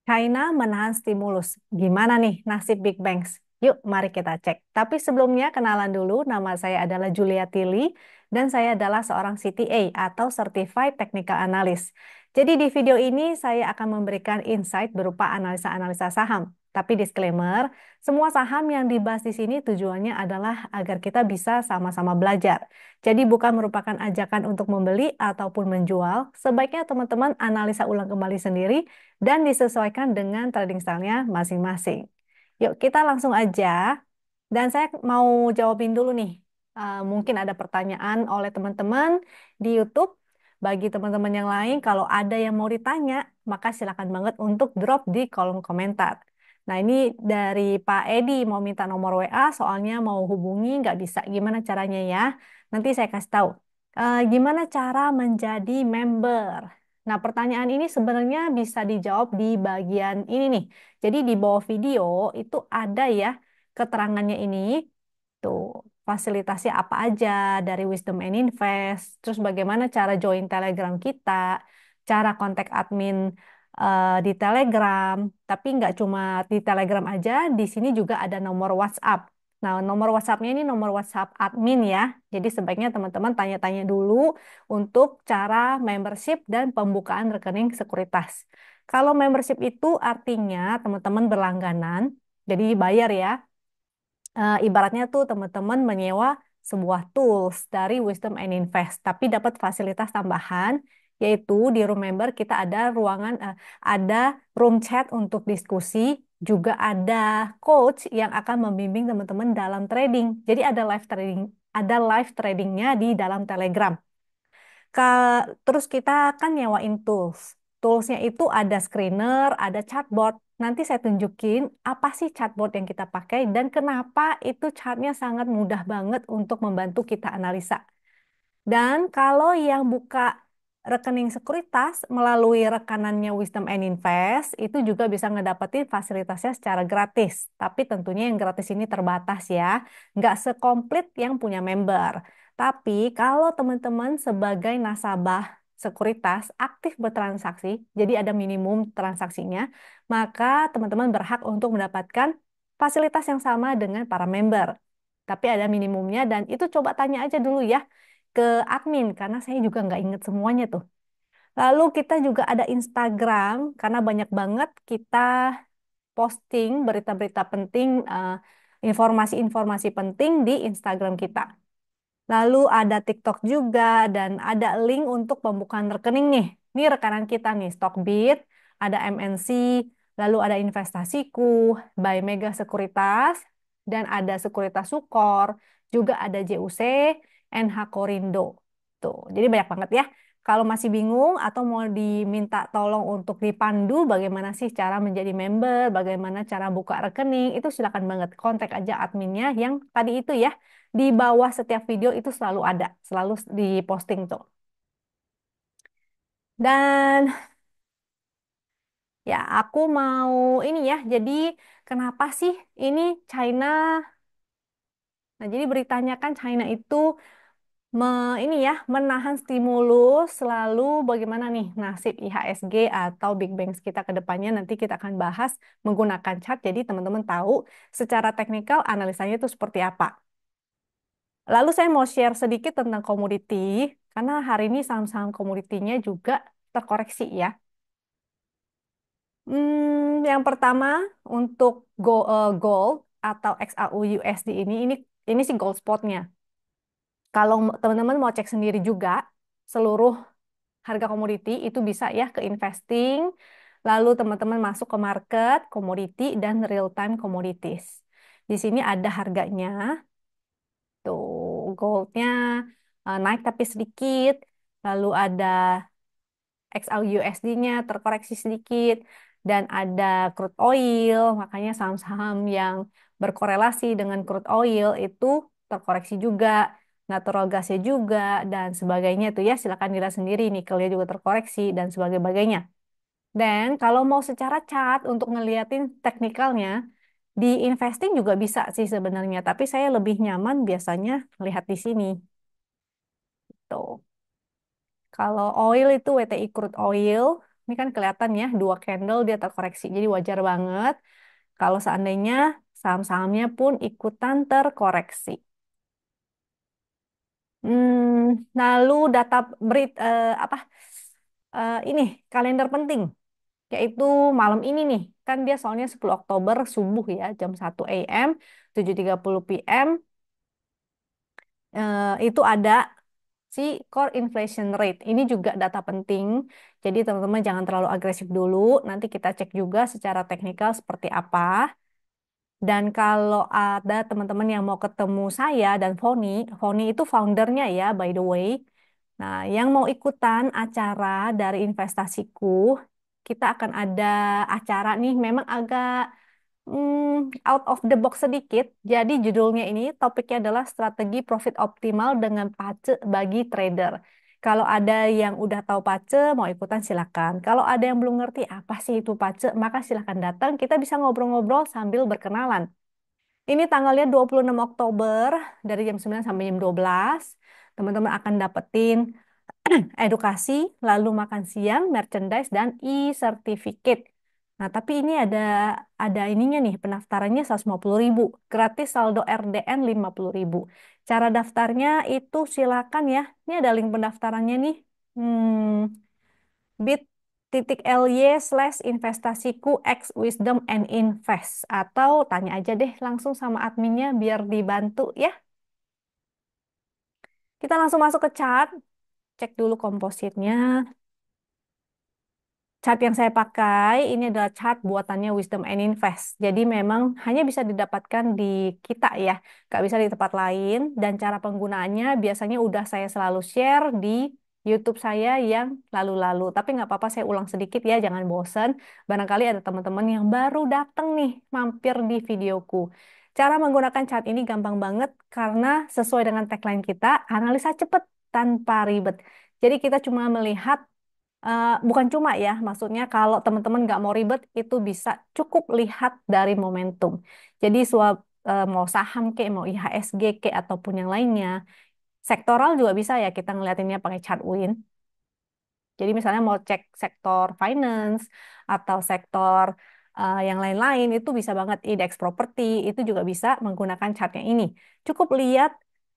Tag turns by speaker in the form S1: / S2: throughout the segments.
S1: China menahan stimulus. Gimana nih nasib Big Banks? Yuk, mari kita cek. Tapi sebelumnya kenalan dulu, nama saya adalah Julia Tilly dan saya adalah seorang CTA atau Certified Technical Analyst. Jadi di video ini saya akan memberikan insight berupa analisa-analisa saham. Tapi disclaimer, semua saham yang dibahas di sini tujuannya adalah agar kita bisa sama-sama belajar. Jadi bukan merupakan ajakan untuk membeli ataupun menjual. Sebaiknya teman-teman analisa ulang kembali sendiri dan disesuaikan dengan trading style-nya masing-masing. Yuk, kita langsung aja. Dan saya mau jawabin dulu nih. Mungkin ada pertanyaan oleh teman-teman di YouTube. Bagi teman-teman yang lain, kalau ada yang mau ditanya, maka silakan banget untuk drop di kolom komentar. Nah, ini dari Pak Edi mau minta nomor WA, soalnya mau hubungi nggak bisa. Gimana caranya ya? Nanti saya kasih tahu. Gimana cara menjadi member? Nah, pertanyaan ini sebenarnya bisa dijawab di bagian ini nih. Jadi di bawah video itu ada ya keterangannya ini. Tuh, fasilitasnya apa aja dari Wisdom and Invest, terus bagaimana cara join Telegram kita, cara kontak admin di Telegram, tapi nggak cuma di Telegram aja, di sini juga ada nomor WhatsApp. Nah, nomor WhatsApp-nya ini nomor WhatsApp admin ya. Jadi sebaiknya teman-teman tanya-tanya dulu untuk cara membership dan pembukaan rekening sekuritas. Kalau membership itu artinya teman-teman berlangganan, jadi bayar ya. Ibaratnya tuh teman-teman menyewa sebuah tools dari Wisdom and Invest, tapi dapat fasilitas tambahan, yaitu di room member kita ada ada room chat untuk diskusi, juga ada coach yang akan membimbing teman-teman dalam trading. Jadi ada live tradingnya di dalam Telegram. Terus kita kan nyewain tools. Toolsnya itu ada screener, ada chatbot. Nanti saya tunjukin apa sih chatbot yang kita pakai dan kenapa itu chartnya sangat mudah banget untuk membantu kita analisa. Dan kalau yang buka rekening sekuritas melalui rekanannya Wisdom and Invest, itu juga bisa ngedapetin fasilitasnya secara gratis. Tapi tentunya yang gratis ini terbatas ya, nggak sekomplit yang punya member. Tapi kalau teman-teman sebagai nasabah sekuritas aktif bertransaksi, jadi ada minimum transaksinya, maka teman-teman berhak untuk mendapatkan fasilitas yang sama dengan para member. Tapi ada minimumnya dan itu coba tanya aja dulu ya ke admin karena saya juga nggak inget semuanya tuh. Lalu kita juga ada Instagram karena banyak banget kita posting berita-berita penting, informasi-informasi penting di Instagram kita. Lalu ada TikTok juga dan ada link untuk pembukaan rekening nih. Ini rekanan kita nih, Stockbit, ada MNC, lalu ada Investasiku, by Mega Sekuritas, dan ada Sekuritas Sukor, juga ada JUC, NH Korindo. Tuh, jadi banyak banget ya. Kalau masih bingung atau mau diminta tolong untuk dipandu bagaimana sih cara menjadi member, bagaimana cara buka rekening, itu silakan banget kontak aja adminnya yang tadi itu ya. Di bawah setiap video itu selalu ada, selalu diposting tuh. Dan ya aku mau ini ya, jadi kenapa sih ini China, nah jadi beritanya kan China itu ini ya menahan stimulus, lalu bagaimana nih nasib IHSG atau Big Banks kita ke depannya, nanti kita akan bahas menggunakan chart, jadi teman-teman tahu secara teknikal analisanya itu seperti apa. Lalu saya mau share sedikit tentang komoditi, karena hari ini saham-saham komoditinya juga terkoreksi ya. Yang pertama untuk gold atau XAU USD ini sih gold spotnya. Kalau teman-teman mau cek sendiri juga seluruh harga komoditi itu bisa ya ke investing. Lalu teman-teman masuk ke market, komoditi dan real time commodities. Di sini ada harganya. Tuh, goldnya naik tapi sedikit. Lalu ada XAU-USD-nya terkoreksi sedikit. Dan ada crude oil, makanya saham-saham yang berkorelasi dengan crude oil itu terkoreksi juga. Natural gasnya juga, dan sebagainya itu ya. Silakan dilihat sendiri, nikelnya juga terkoreksi, dan sebagainya. Dan kalau mau secara chart untuk ngeliatin teknikalnya, di investing juga bisa sih sebenarnya, tapi saya lebih nyaman biasanya lihat di sini. Tuh. Kalau oil itu WTI crude oil. Ini kan kelihatan ya, dua candle dia terkoreksi. Jadi wajar banget kalau seandainya saham-sahamnya pun ikutan terkoreksi. Lalu data apa ini kalender penting, yaitu malam ini nih. Kan dia soalnya 10 Oktober subuh ya, jam 1 AM, 7.30 PM. Itu ada si core inflation rate. Ini juga data penting. Jadi teman-teman jangan terlalu agresif dulu. Nanti kita cek juga secara teknikal seperti apa. Dan kalau ada teman-teman yang mau ketemu saya dan Foni, Foni itu foundernya ya, by the way. Nah, yang mau ikutan acara dari investasiku, kita akan ada acara nih, memang agak out of the box sedikit. Jadi judulnya ini topiknya adalah strategi profit optimal dengan pace bagi trader. Kalau ada yang udah tahu pace, mau ikutan silakan. Kalau ada yang belum ngerti apa sih itu pace, maka silakan datang. Kita bisa ngobrol-ngobrol sambil berkenalan. Ini tanggalnya 26 Oktober dari jam 9 sampai jam 12. Teman-teman akan dapetin edukasi, lalu makan siang, merchandise, dan e-certificate. Nah, tapi ini ada ininya nih, pendaftarannya 150.000, gratis saldo RDN 50.000. Cara daftarnya itu silakan ya. Ini ada link pendaftarannya nih. bit.ly/investasiku x wisdom and invest. Atau tanya aja deh langsung sama adminnya biar dibantu ya. Kita langsung masuk ke chart, cek dulu kompositnya. Chart yang saya pakai ini adalah chart buatannya Wisdom and Invest. Jadi memang hanya bisa didapatkan di kita ya, nggak bisa di tempat lain. Dan cara penggunaannya biasanya udah saya selalu share di YouTube saya yang lalu-lalu. Tapi nggak apa-apa, saya ulang sedikit ya, jangan bosen. Barangkali ada teman-teman yang baru datang nih, mampir di videoku. Cara menggunakan chart ini gampang banget karena sesuai dengan tagline kita, analisa cepet tanpa ribet. Jadi kita cuma melihat bukan cuma ya, maksudnya kalau teman-teman nggak mau ribet, itu bisa cukup lihat dari momentum. Jadi mau saham kayak mau IHSG kayak ataupun yang lainnya, sektoral juga bisa ya kita ngeliatinnya pakai chart win. Jadi misalnya mau cek sektor finance atau sektor yang lain-lain itu bisa banget indeks properti itu juga bisa menggunakan chartnya ini. Cukup lihat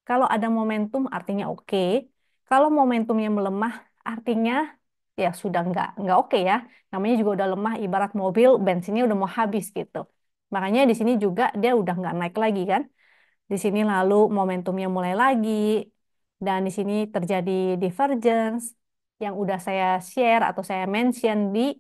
S1: kalau ada momentum artinya oke. Kalau momentumnya melemah artinya ya sudah nggak oke ya. Namanya juga udah lemah ibarat mobil bensinnya udah mau habis gitu. Makanya di sini juga dia udah nggak naik lagi kan. Di sini lalu momentumnya mulai lagi, dan di sini terjadi divergence yang udah saya share atau saya mention di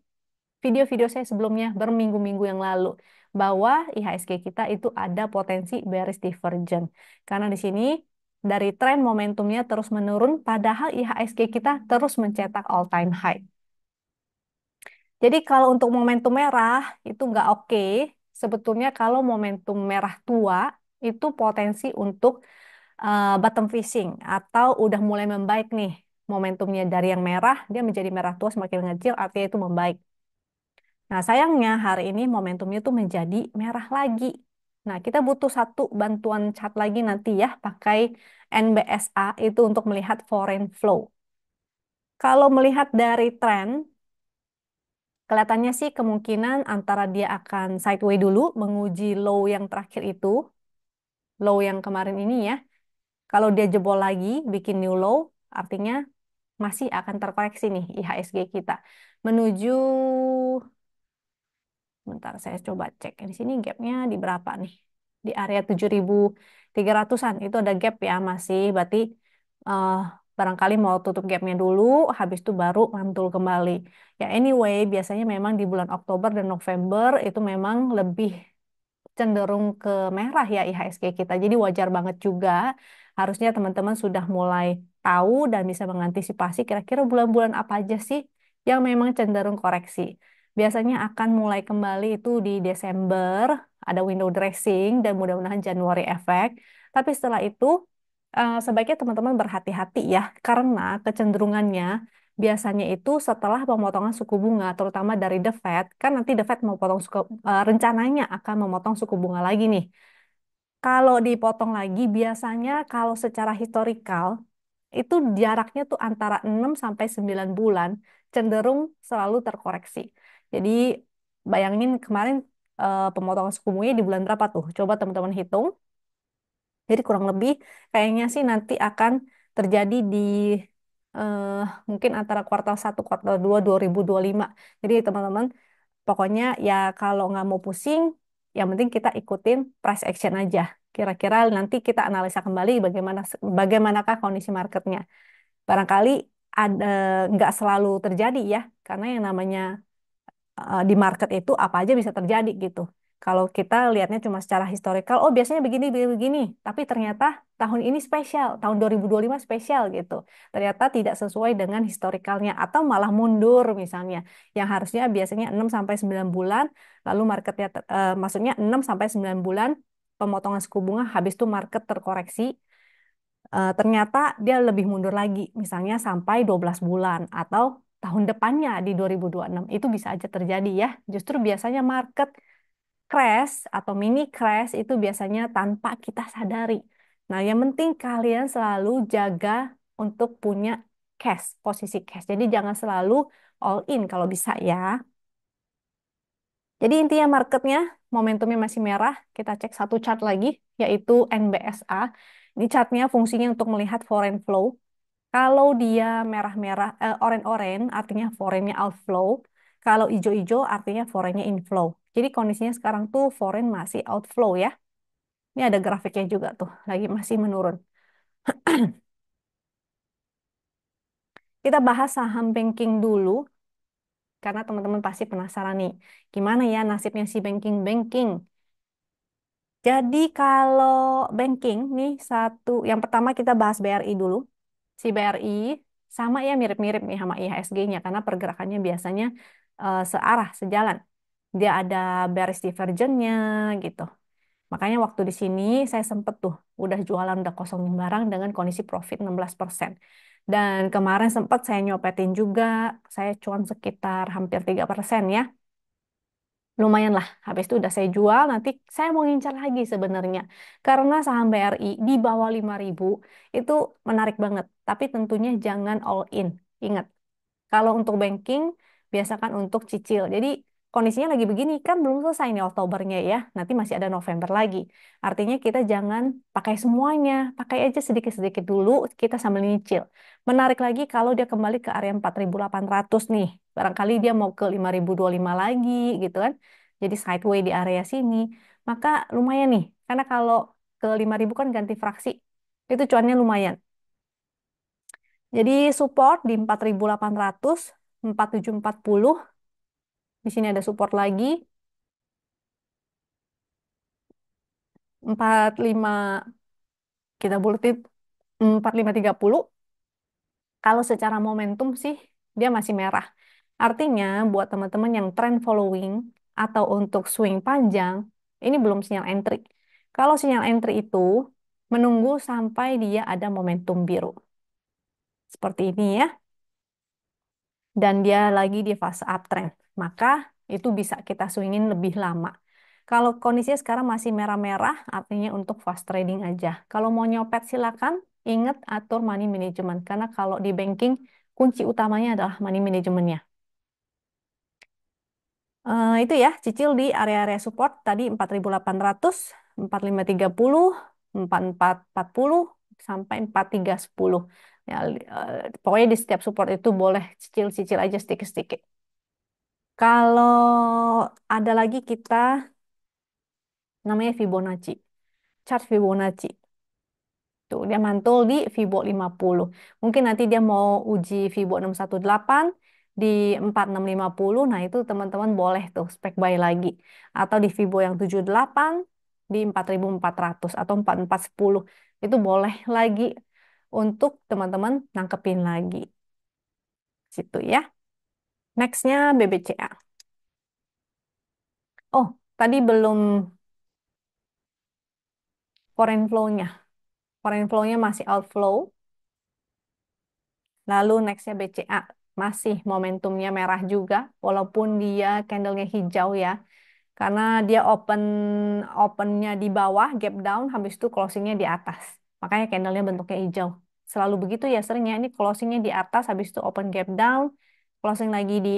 S1: video-video saya sebelumnya berminggu-minggu yang lalu bahwa IHSG kita itu ada potensi bearish divergence. Karena di sini dari tren momentumnya terus menurun, padahal IHSG kita terus mencetak all time high. Jadi kalau untuk momentum merah itu nggak oke. Sebetulnya kalau momentum merah tua itu potensi untuk bottom fishing atau udah mulai membaik nih momentumnya dari yang merah dia menjadi merah tua semakin ngecil artinya itu membaik. Nah sayangnya hari ini momentumnya tuh menjadi merah lagi. Nah kita butuh satu bantuan chart lagi nanti ya pakai NBSA itu untuk melihat foreign flow. Kalau melihat dari tren kelihatannya sih kemungkinan antara dia akan sideways dulu menguji low yang terakhir itu, low yang kemarin ini ya. Kalau dia jebol lagi, bikin new low, artinya masih akan terkoreksi nih IHSG kita. Menuju, bentar saya coba cek. Di sini gapnya di berapa nih? Di area 7.300-an. Itu ada gap ya masih. Berarti eh, barangkali mau tutup gapnya dulu, habis itu baru mantul kembali. Ya anyway, biasanya memang di bulan Oktober dan November itu memang lebih cenderung ke merah ya IHSG kita. Jadi wajar banget juga. Harusnya teman-teman sudah mulai tahu dan bisa mengantisipasi kira-kira bulan-bulan apa aja sih yang memang cenderung koreksi. Biasanya akan mulai kembali itu di Desember, ada window dressing dan mudah-mudahan Januari efek. Tapi setelah itu sebaiknya teman-teman berhati-hati ya karena kecenderungannya biasanya itu setelah pemotongan suku bunga, terutama dari The Fed, kan nanti The Fed mau potong rencananya akan memotong suku bunga lagi nih. Kalau dipotong lagi, biasanya kalau secara historikal, itu jaraknya tuh antara 6 sampai 9 bulan cenderung selalu terkoreksi. Jadi bayangin kemarin pemotongan suku bunganya di bulan berapa tuh? Coba teman-teman hitung. Jadi kurang lebih kayaknya sih nanti akan terjadi di eh, mungkin antara kuartal 1, kuartal 2 2025. Jadi teman-teman pokoknya ya kalau nggak mau pusing, yang penting kita ikutin price action aja. Kira-kira nanti kita analisa kembali bagaimanakah kondisi marketnya. Barangkali ada nggak selalu terjadi ya, karena yang namanya di market itu apa aja bisa terjadi gitu. Kalau kita lihatnya cuma secara historical, oh biasanya begini, begini, begini. Tapi ternyata tahun ini spesial, tahun 2025 spesial gitu. Ternyata tidak sesuai dengan historicalnya atau malah mundur misalnya. Yang harusnya biasanya 6 sampai 9 bulan, lalu marketnya maksudnya 6 sampai 9 bulan pemotongan suku bunga habis itu market terkoreksi. Ternyata dia lebih mundur lagi, misalnya sampai 12 bulan atau tahun depannya di 2026. Itu bisa aja terjadi ya. Justru biasanya market crash atau mini crash itu biasanya tanpa kita sadari. Nah, yang penting kalian selalu jaga untuk punya cash, posisi cash. Jadi jangan selalu all in kalau bisa ya. Jadi intinya marketnya momentumnya masih merah. Kita cek satu chart lagi, yaitu NBSA. Ini chartnya fungsinya untuk melihat foreign flow. Kalau dia merah-merah, orange-orange artinya foreignnya outflow. Kalau hijau-hijau artinya foreignnya inflow. Jadi kondisinya sekarang tuh foreign masih outflow ya. Ini ada grafiknya juga tuh, lagi masih menurun. Kita bahas saham banking dulu, karena teman-teman pasti penasaran nih, gimana ya nasibnya si banking-banking. Jadi kalau banking nih satu, yang pertama kita bahas BRI dulu. Si BRI sama ya mirip-mirip nih sama IHSG-nya karena pergerakannya biasanya searah, sejalan. Dia ada bearish divergence-nya gitu. Makanya waktu di sini saya sempet tuh udah jualan, udah kosongin barang dengan kondisi profit 16%. Dan kemarin sempat saya nyopetin juga, saya cuan sekitar hampir 3% ya. Lumayan lah, habis itu udah saya jual, nanti saya mau ngincar lagi sebenarnya. Karena saham BRI di bawah 5.000 itu menarik banget. Tapi tentunya jangan all in. Ingat, kalau untuk banking, biasakan untuk cicil. Jadi kondisinya lagi begini, kan belum selesai nih Oktobernya ya. Nanti masih ada November lagi. Artinya kita jangan pakai semuanya. Pakai aja sedikit-sedikit dulu, kita sambil nyicil. Menarik lagi kalau dia kembali ke area 4.800 nih. Barangkali dia mau ke 5.025 lagi gitu kan. Jadi sideway di area sini. Maka lumayan nih. Karena kalau ke 5.000 kan ganti fraksi. Itu cuannya lumayan. Jadi support di 4.800, 4.740. Di sini ada support lagi 45, kita bulatin 4530. Kalau secara momentum sih dia masih merah. Artinya buat teman-teman yang trend following atau untuk swing panjang, ini belum sinyal entry. Kalau sinyal entry itu menunggu sampai dia ada momentum biru. Seperti ini ya. Dan dia lagi di fase uptrend, maka itu bisa kita swingin lebih lama. Kalau kondisinya sekarang masih merah-merah, artinya untuk fast trading aja. Kalau mau nyopet silakan, ingat atur money management. Karena kalau di banking, kunci utamanya adalah money managementnya. Itu ya, cicil di area-area support tadi 4.800, 4.530, 4.440, sampai 4.310. Ya, pokoknya di setiap support itu boleh cicil-cicil aja sedikit-sedikit. Kalau ada lagi kita namanya Fibonacci, chart Fibonacci. Tuh, dia mantul di Fibo 50. Mungkin nanti dia mau uji Fibo 618 di 4650. Nah, itu teman-teman boleh tuh spek buy lagi. Atau di Fibo yang 78 di 4.400 atau 4410. Itu boleh lagi untuk teman-teman nangkepin lagi. Situ ya. Nextnya BBCA. Oh, tadi belum foreign flow-nya. Foreign flow-nya masih outflow. Lalu nextnya BCA. Masih momentumnya merah juga. Walaupun dia candlenya hijau ya. Karena dia opennya di bawah, gap down, habis itu closingnya di atas. Makanya candlenya bentuknya hijau. selalu begitu ya seringnya. Ini closingnya di atas, habis itu open gap down, closing lagi di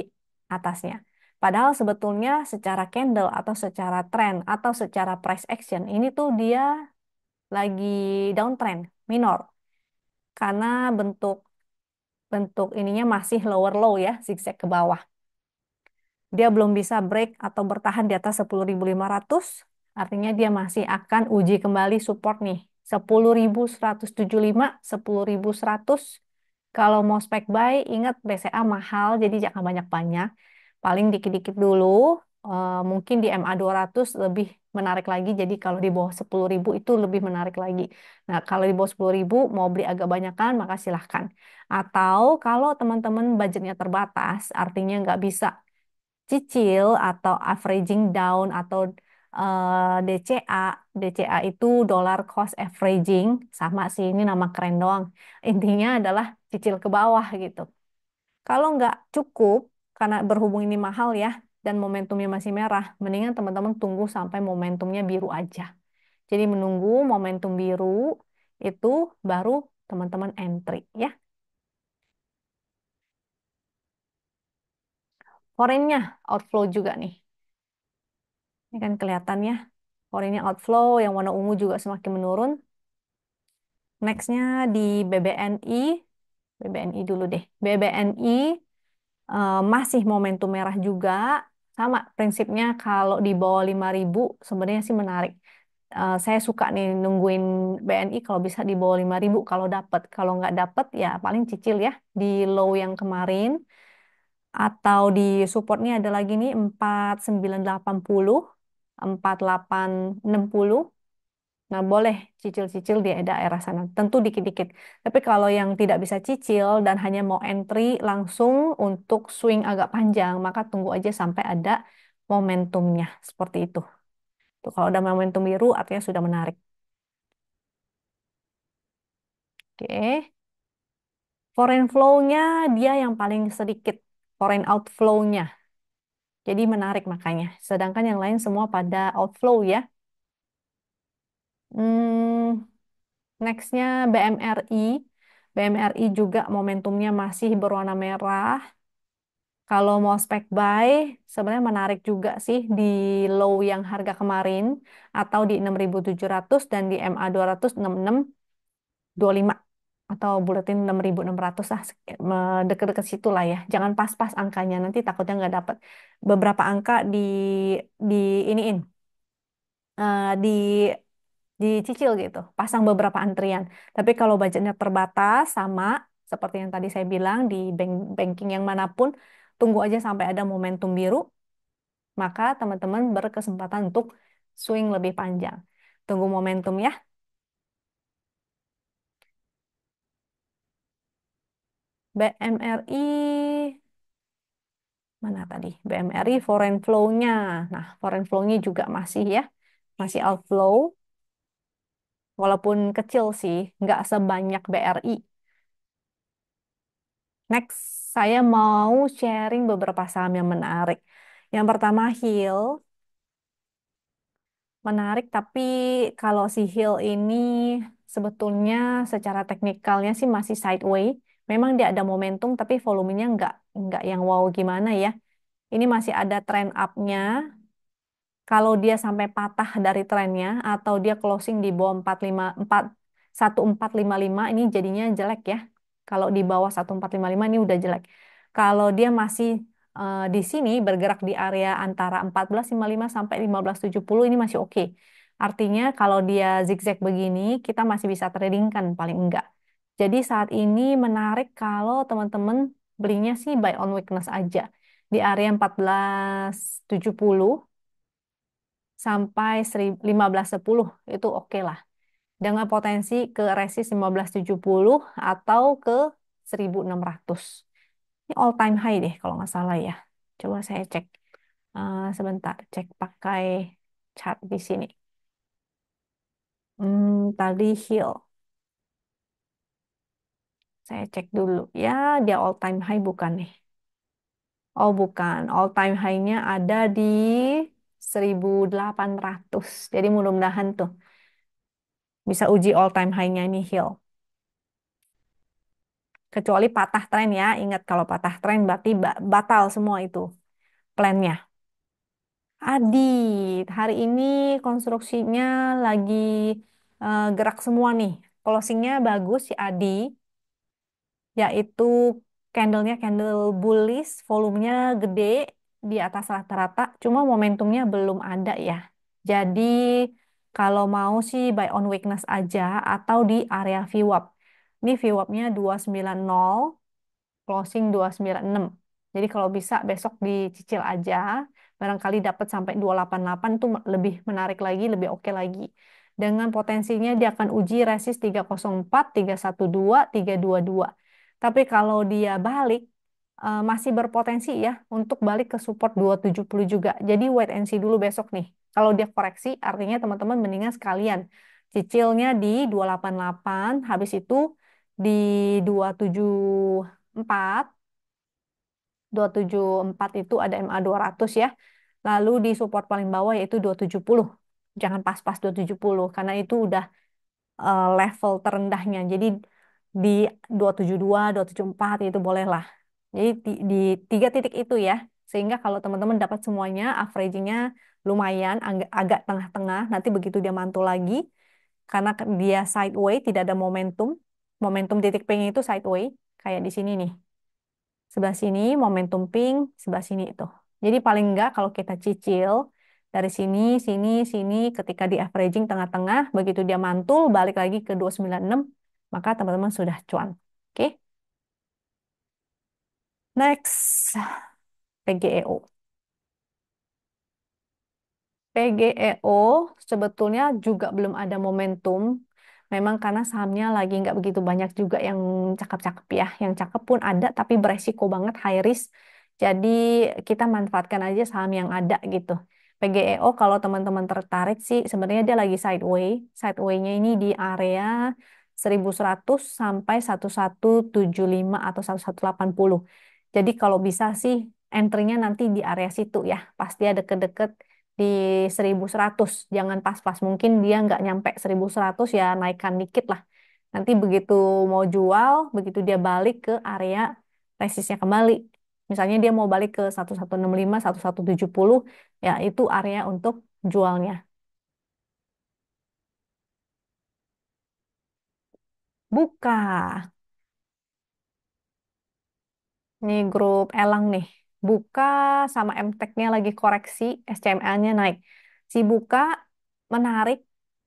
S1: atasnya. Padahal sebetulnya secara candle atau secara trend atau secara price action ini tuh dia lagi downtrend minor karena bentuk bentuk ininya masih lower low ya, zigzag ke bawah. Dia belum bisa break atau bertahan di atas 10.500, artinya dia masih akan uji kembali support nih. 10.175, 10.100. Kalau mau spek buy, ingat BCA mahal, jadi jangan banyak-banyak. Paling dikit-dikit dulu, mungkin di MA 200 lebih menarik lagi. Jadi kalau di bawah 10.000 itu lebih menarik lagi. Nah, kalau di bawah 10.000 mau beli agak banyakan, maka silahkan. Atau kalau teman-teman budgetnya terbatas, artinya nggak bisa cicil atau averaging down atau DCA. DCA itu dollar cost averaging, sama sih ini nama keren doang. Intinya adalah cicil ke bawah gitu. Kalau nggak cukup, karena berhubung ini mahal ya, dan momentumnya masih merah, mendingan teman-teman tunggu sampai momentumnya biru aja. Jadi menunggu momentum biru itu baru teman-teman entry ya. Foreign-nya outflow juga nih. Ini kan kelihatannya foreign-nya outflow yang warna ungu juga semakin menurun. Next-nya di BBNI, BBNI dulu deh. BBNI masih momentum merah juga. Sama prinsipnya kalau di bawah 5.000 sebenarnya sih menarik. Saya suka nih nungguin BNI kalau bisa di bawah 5.000 kalau dapat. Kalau nggak dapat ya paling cicil ya di low yang kemarin. Atau di supportnya ada lagi nih 4980, 4860. Nah, boleh cicil-cicil di daerah sana. Tentu dikit-dikit. Tapi kalau yang tidak bisa cicil dan hanya mau entry langsung untuk swing agak panjang, maka tunggu aja sampai ada momentumnya. Seperti itu. Tuh, kalau ada momentum biru artinya sudah menarik. Oke. Foreign flow-nya dia yang paling sedikit. Foreign outflow-nya. Jadi menarik makanya. Sedangkan yang lain semua pada outflow ya. Hmm, Next-nya BMRI. BMRI juga momentumnya masih berwarna merah. Kalau mau spek buy, sebenarnya menarik juga sih di low yang harga kemarin atau di 6.700 dan di MA 200 6625 atau buletin 6.600 lah deket-deket situ lah ya. Jangan pas-pas angkanya nanti takutnya nggak dapat. Beberapa angka di iniin di dicicil gitu, pasang beberapa antrian. Tapi kalau budgetnya terbatas, sama seperti yang tadi saya bilang di banking yang manapun, tunggu aja sampai ada momentum biru, maka teman-teman berkesempatan untuk swing lebih panjang. Tunggu momentum ya. BMRI mana tadi? BMRI foreign flow-nya. Nah, foreign flow-nya juga masih ya, masih outflow, walaupun kecil sih, nggak sebanyak BRI. Next, saya mau sharing beberapa saham yang menarik. Yang pertama, Hill. Menarik, tapi kalau si Hill ini sebetulnya secara teknikalnya sih masih sideway. Memang dia ada momentum, tapi volumenya nggak yang wow gimana ya. Ini masih ada trend up-nya. Kalau dia sampai patah dari trennya atau dia closing di bawah 1455 ini jadinya jelek ya. Kalau di bawah 1455 ini udah jelek. Kalau dia masih di sini bergerak di area antara 1455 sampai 1570 ini masih oke. Artinya kalau dia zigzag begini kita masih bisa trading kan paling enggak. Jadi saat ini menarik kalau teman-teman belinya sih buy on weakness aja di area 1470 sampai 1510 itu oke lah. Dengan potensi ke resist 1570 atau ke 1600. Ini all time high deh kalau nggak salah ya. Coba saya cek. Sebentar, cek pakai chart di sini. Tadi Hill. Saya cek dulu. Ya, dia all time high bukan nih? Oh, bukan. All time high-nya ada di 1800. Jadi mudah-mudahan tuh bisa uji all time high-nya ini Hill. Kecuali patah tren ya. Ingat kalau patah tren berarti batal semua itu plannya. Adit, hari ini konstruksinya lagi gerak semua nih. Closingnya bagus si Adi, yaitu candlenya candle bullish, volumenya gede di atas rata-rata, cuma momentumnya belum ada ya. Jadi kalau mau sih buy on weakness aja atau di area VWAP. Ini VWAP-nya 290, closing 296. Jadi kalau bisa besok dicicil aja, barangkali dapat sampai 288 itu lebih menarik lagi, lebih oke lagi. Dengan potensinya dia akan uji resist 304, 312, 322. Tapi kalau dia balik, masih berpotensi ya untuk balik ke support 270 juga. Jadi wait and see dulu besok nih. Kalau dia koreksi, artinya teman-teman mendingan sekalian cicilnya di 288, habis itu di 274, 274 itu ada MA 200 ya. Lalu di support paling bawah yaitu 270. Jangan pas-pas 270 karena itu udah level terendahnya. Jadi di 272, 274 itu bolehlah. Jadi di tiga titik itu ya. Sehingga kalau teman-teman dapat semuanya, averagingnya lumayan, agak tengah-tengah. Nanti begitu dia mantul lagi, karena dia sideway, tidak ada momentum. Momentum titik pink itu sideway, kayak di sini nih. Sebelah sini momentum pink, sebelah sini itu. Jadi paling enggak kalau kita cicil dari sini, sini, sini, ketika di averaging tengah-tengah, begitu dia mantul, balik lagi ke 296, maka teman-teman sudah cuan. Oke, next, PGEO. PGEO sebetulnya juga belum ada momentum. Memang karena sahamnya lagi nggak begitu banyak juga yang cakep-cakep ya. Yang cakep pun ada, tapi beresiko banget high risk. Jadi kita manfaatkan aja saham yang ada gitu. PGEO kalau teman-teman tertarik sih sebenarnya dia lagi sideway. Sideway-nya ini di area 1100 sampai 1175 atau 1180. Jadi kalau bisa sih entry-nya nanti di area situ ya. Pasti ada deket-deket di 1100. Jangan pas-pas. Mungkin dia nggak nyampe 1100 ya naikkan dikit lah. Nanti begitu mau jual, begitu dia balik ke area resistnya kembali. Misalnya dia mau balik ke 1165, 1170, ya itu area untuk jualnya. Buka. Nih grup Elang nih. Buka sama MTEK-nya lagi koreksi, SCMA-nya naik. Si Buka menarik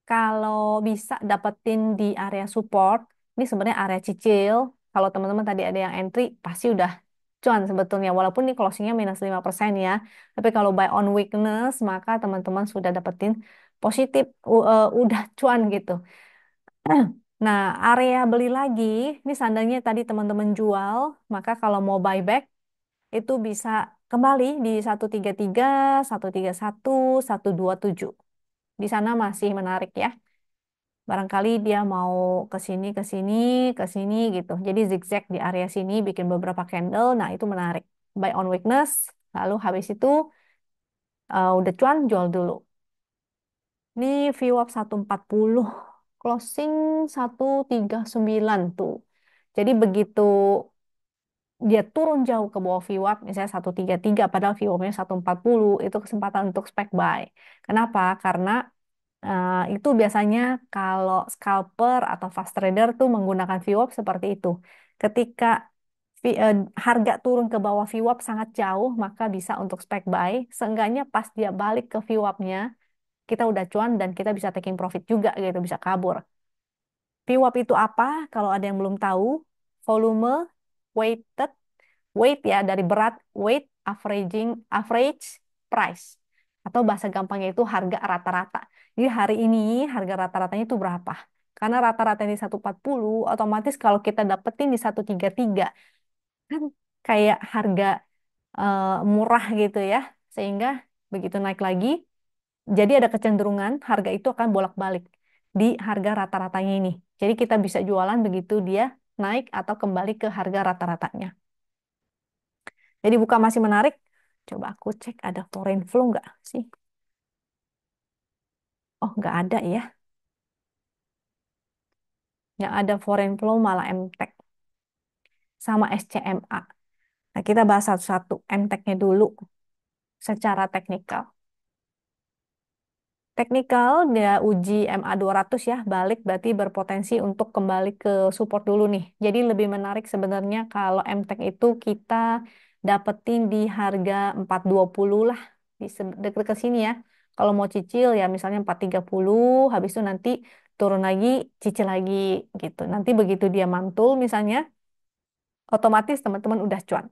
S1: kalau bisa dapetin di area support. Ini sebenarnya area cicil. Kalau teman-teman tadi ada yang entry, pasti udah cuan sebetulnya. Walaupun nih closingnya minus 5% ya. Tapi kalau buy on weakness, maka teman-teman sudah dapetin positif, udah cuan gitu. Nah, area beli lagi, ini seandainya tadi teman-teman jual, maka kalau mau buyback, itu bisa kembali di 133, 131, 127. Di sana masih menarik ya. Barangkali dia mau ke sini, ke sini, ke sini gitu. Jadi zigzag di area sini, bikin beberapa candle. Nah, itu menarik. Buy on weakness, lalu habis itu udah cuan, jual dulu. Ini VWAP 140, closing 139 tuh. Jadi begitu dia turun jauh ke bawah VWAP, misalnya 133, padahal VWAP-nya 140, itu kesempatan untuk spec buy. Kenapa? Karena itu biasanya kalau scalper atau fast trader tuh menggunakan VWAP seperti itu. Ketika harga turun ke bawah VWAP sangat jauh, maka bisa untuk spec buy. Seenggaknya pas dia balik ke VWAP-nya, kita udah cuan dan kita bisa taking profit juga gitu, bisa kabur. VWAP itu apa? Kalau ada yang belum tahu, volume weighted, weight ya dari berat, weight averaging, average price, atau bahasa gampangnya itu harga rata-rata. Jadi hari ini harga rata-ratanya itu berapa? Karena rata-rata di 140, otomatis kalau kita dapetin di 133 kan kayak harga murah gitu ya. Sehingga begitu naik lagi, jadi ada kecenderungan harga itu akan bolak-balik di harga rata-ratanya ini. Jadi kita bisa jualan begitu dia naik atau kembali ke harga rata-ratanya. Jadi buka masih menarik. Coba aku cek ada foreign flow nggak sih? Oh, nggak ada ya. Yang ada foreign flow malah MTEK. sama SCMA. Nah, kita bahas satu-satu MTEK-nya dulu secara teknikal. Teknikal dia uji MA 200 ya, balik berarti berpotensi untuk kembali ke support dulu nih. Jadi lebih menarik sebenarnya kalau MTEK itu kita dapetin di harga 420 lah, di deket ke sini ya. Kalau mau cicil ya misalnya 430, habis itu nanti turun lagi, cicil lagi gitu. Nanti begitu dia mantul misalnya, otomatis teman-teman udah cuan.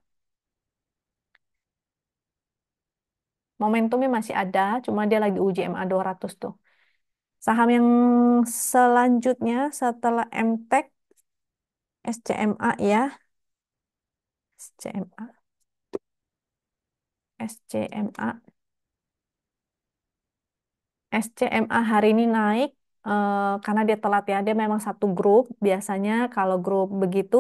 S1: Momentumnya masih ada, cuma dia lagi uji MA 200 tuh. Saham yang selanjutnya setelah MTEK, SCMA ya, SCMA, SCMA, SCMA hari ini naik karena dia telat ya. Dia memang satu grup. Biasanya kalau grup begitu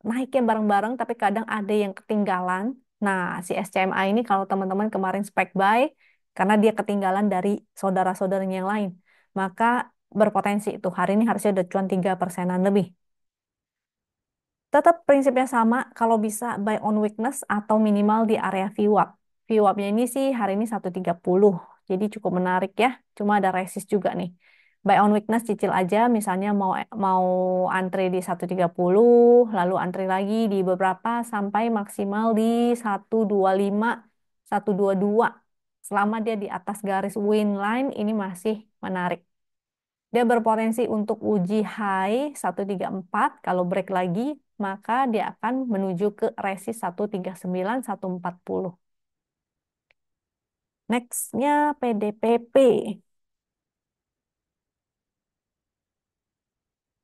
S1: naiknya bareng-bareng, tapi kadang ada yang ketinggalan. Nah, si SCMA ini kalau teman-teman kemarin spek buy, karena dia ketinggalan dari saudara-saudaranya yang lain, maka berpotensi itu hari ini harusnya udah cuan 3%-an lebih. Tetap prinsipnya sama, kalau bisa buy on weakness atau minimal di area VWAP. VWAP-nya ini sih hari ini 130, jadi cukup menarik ya. Cuma ada resist juga nih. Buy on weakness cicil aja, misalnya mau mau antri di 130, lalu antri lagi di beberapa sampai maksimal di 125, 122. Selama dia di atas garis win line, ini masih menarik. Dia berpotensi untuk uji high 134. Kalau break lagi, maka dia akan menuju ke resist 139, 140. Next-nya PDPP.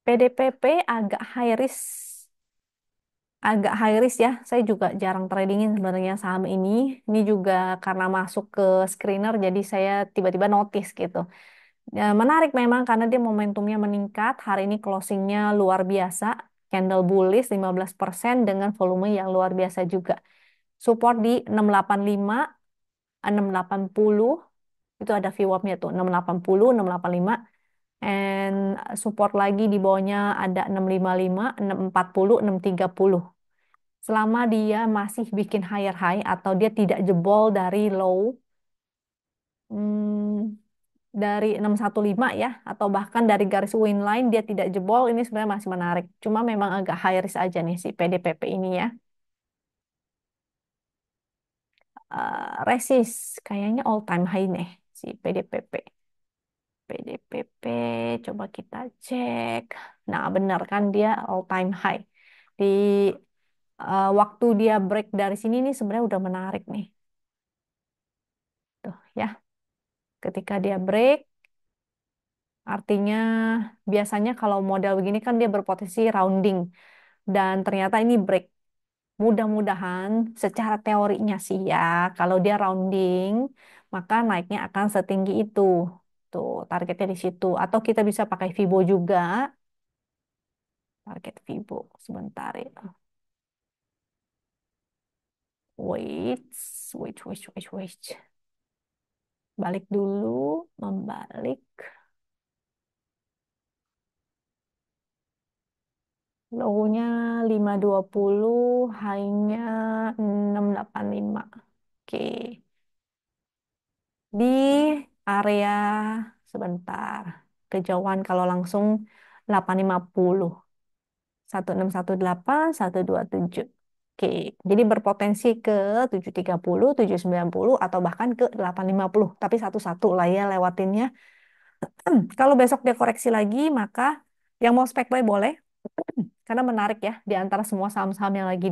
S1: PDPP agak high risk ya. Saya juga jarang tradingin sebenarnya saham ini. Ini juga karena masuk ke screener, jadi saya tiba-tiba notice gitu. Ya, menarik memang karena dia momentumnya meningkat. Hari ini closingnya luar biasa. Candle bullish 15% dengan volume yang luar biasa juga. Support di 685, 680. Itu ada VWAP-nya tuh 680, 685. And support lagi di bawahnya ada 655, 640, 630. Selama dia masih bikin higher high atau dia tidak jebol dari low, hmm, dari 615 ya, atau bahkan dari garis win line dia tidak jebol, ini sebenarnya masih menarik. Cuma memang agak high risk aja nih si PDPP ini ya. Resist kayaknya all time high nih si PDPP. PDPP coba kita cek. Nah, benar kan dia all time high. Di waktu dia break dari sini nih sebenarnya udah menarik nih. Tuh ya. Ketika dia break artinya biasanya kalau model begini kan dia berpotensi rounding dan ternyata ini break. Mudah-mudahan secara teorinya sih ya, kalau dia rounding, maka naiknya akan setinggi itu. Tuh, targetnya di situ. Atau kita bisa pakai Fibo juga. Target Fibo, sebentar ya. Wait, wait. Balik dulu, membalik. Low-nya 520, high-nya 685. Oke. Di area sebentar. Kejauhan kalau langsung 850. 1618, 127. Oke, jadi berpotensi ke 730, 790 atau bahkan ke 850. Tapi satu-satu lah ya lewatinnya. Kalau besok dia koreksi lagi, maka yang mau spek buy boleh. Karena menarik ya, di antara semua saham-saham yang lagi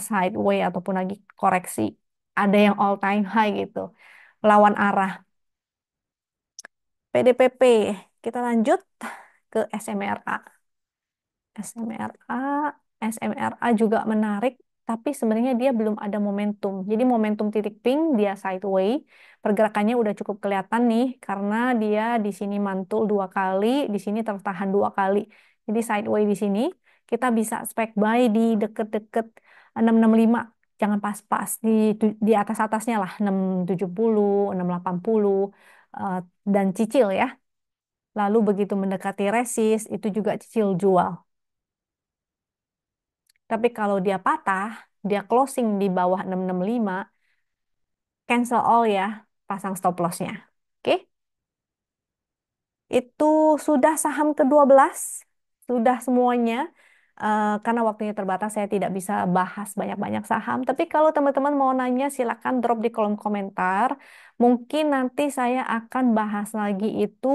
S1: sideway ataupun lagi koreksi. Ada yang all time high gitu. Lawan arah. PDPP. Kita lanjut ke SMRA. SMRA, SMRA juga menarik, tapi sebenarnya dia belum ada momentum. Jadi momentum titik pink dia sideway, pergerakannya udah cukup kelihatan nih karena dia di sini mantul dua kali, di sini tertahan dua kali. Jadi sideway di sini kita bisa spek buy di deket-deket 665. Jangan pas-pas di atas-atasnya lah 670, 680 eh, dan cicil ya. Lalu begitu mendekati resist itu juga cicil jual. Tapi kalau dia patah, dia closing di bawah 665, cancel all ya, pasang stop lossnya. Oke, itu sudah saham ke-12, sudah semuanya. Karena waktunya terbatas, saya tidak bisa bahas banyak-banyak saham. Tapi kalau teman-teman mau nanya, silakan drop di kolom komentar. Mungkin nanti saya akan bahas lagi itu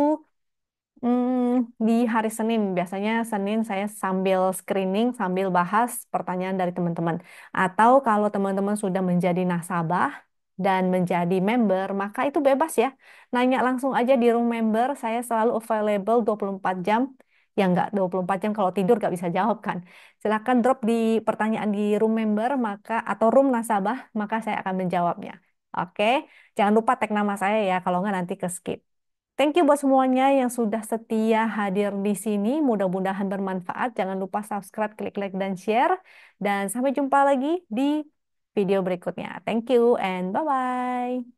S1: di hari Senin. Biasanya Senin saya sambil screening, sambil bahas pertanyaan dari teman-teman. Atau kalau teman-teman sudah menjadi nasabah dan menjadi member, maka itu bebas ya. Nanya langsung aja di room member, saya selalu available 24 jam. Ya nggak 24 jam, kalau tidur nggak bisa jawab kan. Silakan drop di pertanyaan di room member maka atau room nasabah, maka saya akan menjawabnya. Oke, jangan lupa tag nama saya ya, kalau nggak nanti ke skip. Thank you buat semuanya yang sudah setia hadir di sini. Mudah-mudahan bermanfaat. Jangan lupa subscribe, klik like, dan share. Dan sampai jumpa lagi di video berikutnya. Thank you and bye-bye.